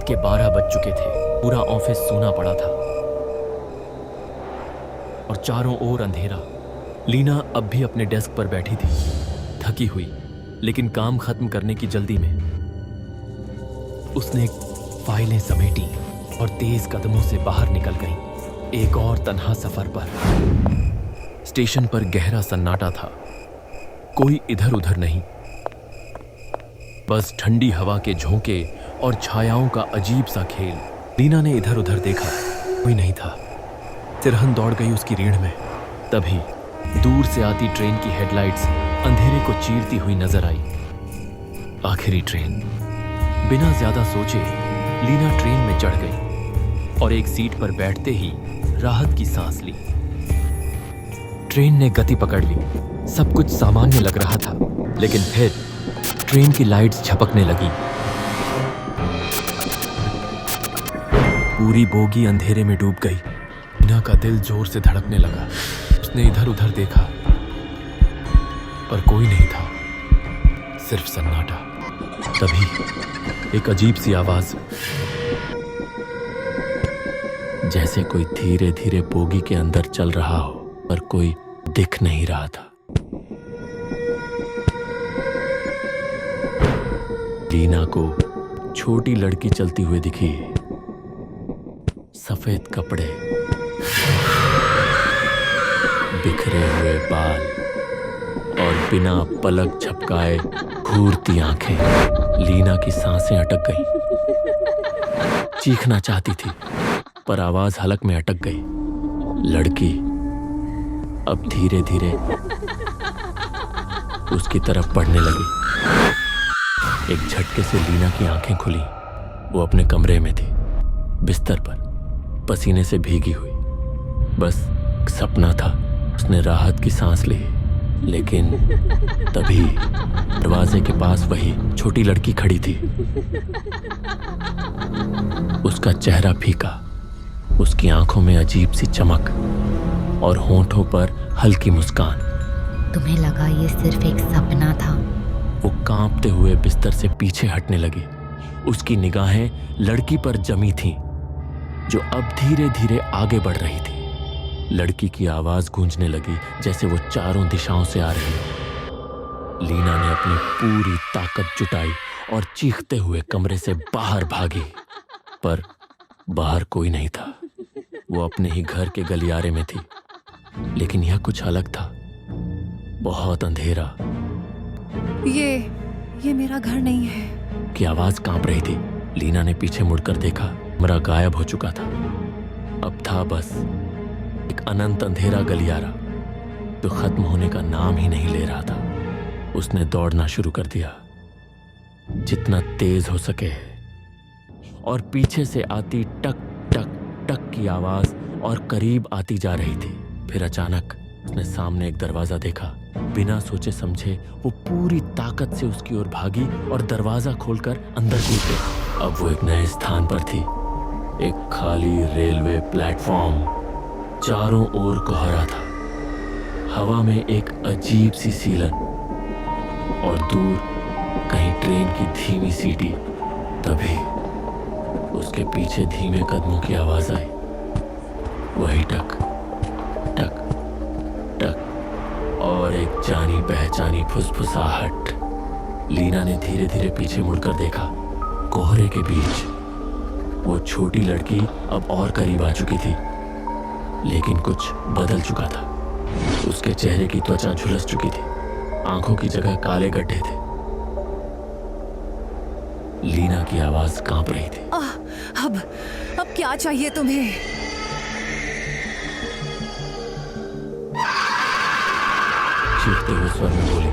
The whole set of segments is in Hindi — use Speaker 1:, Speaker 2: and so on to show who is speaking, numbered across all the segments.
Speaker 1: रात के 12 बज चुके थे। पूरा ऑफिस सूना पड़ा था और चारों ओर अंधेरा। लीना अब भी अपने डेस्क पर बैठी थी, थकी हुई, लेकिन काम खत्म करने की जल्दी में। उसने फाइलें समेटी और तेज कदमों से बाहर निकल गई, एक और तन्हा सफर पर। स्टेशन पर गहरा सन्नाटा था, कोई इधर उधर नहीं, बस ठंडी हवा के झोंके और छायाओं का अजीब सा खेल। लीना ने इधर उधर देखा, कोई नहीं था। तिरहन दौड़ गई उसकी रीढ़ में। तभी दूर से आती ट्रेन की हेडलाइट्स अंधेरे को चीरती हुई नजर आई। आखिरी ट्रेन। बिना ज्यादा सोचे लीना ट्रेन में चढ़ गई और एक सीट पर बैठते ही राहत की सांस ली। ट्रेन ने गति पकड़ ली, सब कुछ सामान्य लग रहा था, लेकिन फिर ट्रेन की लाइट्स झपकने लगी। पूरी बोगी अंधेरे में डूब गई। लीना का दिल जोर से धड़कने लगा। उसने इधर उधर देखा, पर कोई नहीं था, सिर्फ सन्नाटा। तभी एक अजीब सी आवाज, जैसे कोई धीरे धीरे बोगी के अंदर चल रहा हो, पर कोई दिख नहीं रहा था। लीना को छोटी लड़की चलती हुई दिखी। सफेद कपड़े, बिखरे हुए बाल और बिना पलक झपकाए घूरती आंखें। लीना की सांसें अटक गई। चीखना चाहती थी, पर आवाज हलक में अटक गई। लड़की अब धीरे धीरे उसकी तरफ बढ़ने लगी। एक झटके से लीना की आंखें खुली। वो अपने कमरे में थी, बिस्तर पर, पसीने से भीगी हुई। बस सपना था। उसने राहत की सांस ली, लेकिन तभी दरवाजे के पास वही छोटी लड़की खड़ी थी। उसका चेहरा फीका, उसकी आंखों में अजीब सी चमक और होंठों पर हल्की मुस्कान।
Speaker 2: तुम्हें लगा ये सिर्फ एक सपना था?
Speaker 1: वो कांपते हुए बिस्तर से पीछे हटने लगी। उसकी निगाहें लड़की पर जमी थीं, जो अब धीरे धीरे आगे बढ़ रही थी। लड़की की आवाज गूंजने लगी, जैसे वो चारों दिशाओं से आ रही हो। लीना ने अपनी पूरी ताकत जुटाई और चीखते हुए कमरे से बाहर भागी, पर बाहर कोई नहीं था। वो अपने ही घर के गलियारे में थी, लेकिन यह कुछ अलग था। बहुत अंधेरा।
Speaker 3: ये मेरा घर नहीं है।
Speaker 1: की आवाज कांप रही थी। लीना ने पीछे मुड़कर देखा, कमरा गायब हो चुका था। अब था बस एक अनंत अंधेरा गलियारा, जो खत्म होने का नाम ही नहीं ले रहा था। उसने दौड़ना शुरू कर दिया, जितना तेज हो सके, और पीछे से आती टक टक टक की आवाज और करीब आती जा रही थी। फिर अचानक उसने सामने एक दरवाजा देखा। बिना सोचे समझे वो पूरी ताकत से उसकी ओर भागी और दरवाजा खोलकर अंदर घुस गई। अब वो एक नए स्थान पर थी, एक खाली रेलवे प्लेटफॉर्म। चारों ओर कोहरा था, हवा में एक अजीब सी सीलन, और दूर कहीं ट्रेन की धीमी सीटी। तभी उसके पीछे धीमे कदमों की आवाज आई। वही टक टक टक और एक जानी पहचानी फुसफुसाहट। लीना ने धीरे धीरे पीछे मुड़कर देखा। कोहरे के बीच वो छोटी लड़की अब और करीब आ चुकी थी, लेकिन कुछ बदल चुका था। उसके चेहरे की त्वचा झुलस चुकी थी, आंखों की जगह काले गड्ढे थे। लीना की आवाज कांप रही थी।
Speaker 3: अब क्या चाहिए तुम्हें?
Speaker 1: चीखते हुए स्वर में बोली।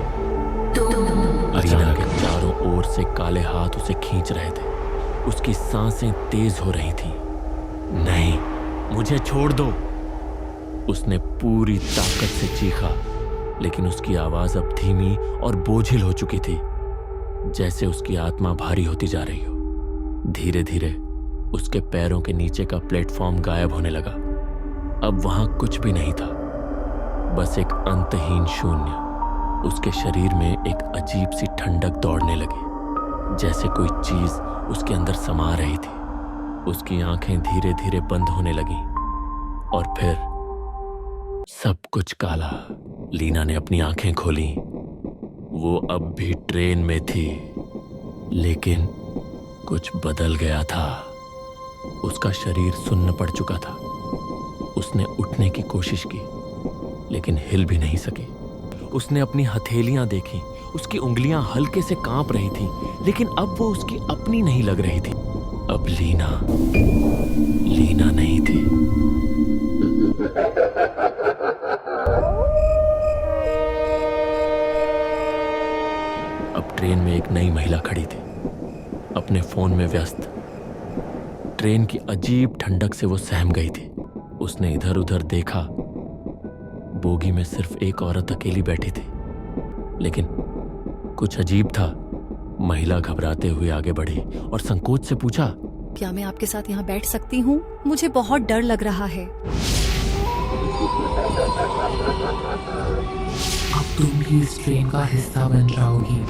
Speaker 1: लीना के चारों ओर से काले हाथ उसे खींच रहे थे। उसकी सांसें तेज हो रही थीं। नहीं, मुझे छोड़ दो, उसने पूरी ताकत से चीखा, लेकिन उसकी आवाज अब धीमी और बोझिल हो चुकी थी, जैसे उसकी आत्मा भारी होती जा रही हो। धीरे धीरे उसके पैरों के नीचे का प्लेटफॉर्म गायब होने लगा। अब वहां कुछ भी नहीं था, बस एक अंतहीन शून्य। उसके शरीर में एक अजीब सी ठंडक दौड़ने लगी। जैसे कोई चीज उसके अंदर समा रही थी। उसकी आंखें धीरे धीरे बंद होने लगीं और फिर सब कुछ काला। लीना ने अपनी आंखें खोली। वो अब भी ट्रेन में थी, लेकिन कुछ बदल गया था। उसका शरीर सुन्न पड़ चुका था। उसने उठने की कोशिश की, लेकिन हिल भी नहीं सकी। उसने अपनी हथेलियां देखी। उसकी उंगलियां हल्के से कांप रही थीं, लेकिन अब वो उसकी अपनी नहीं लग रही थी। अब लीना नहीं थी। अब ट्रेन में एक नई महिला खड़ी थी, अपने फोन में व्यस्त। ट्रेन की अजीब ठंडक से वो सहम गई थी। उसने इधर उधर देखा। बोगी में सिर्फ एक औरत अकेली बैठी थी, लेकिन कुछ अजीब था। महिला घबराते हुए आगे बढ़ी और संकोच से पूछा,
Speaker 3: क्या मैं आपके साथ यहाँ बैठ सकती हूँ? मुझे बहुत डर लग रहा है।
Speaker 4: अब तुम भी इस ट्रेन का हिस्सा बन जाओगी।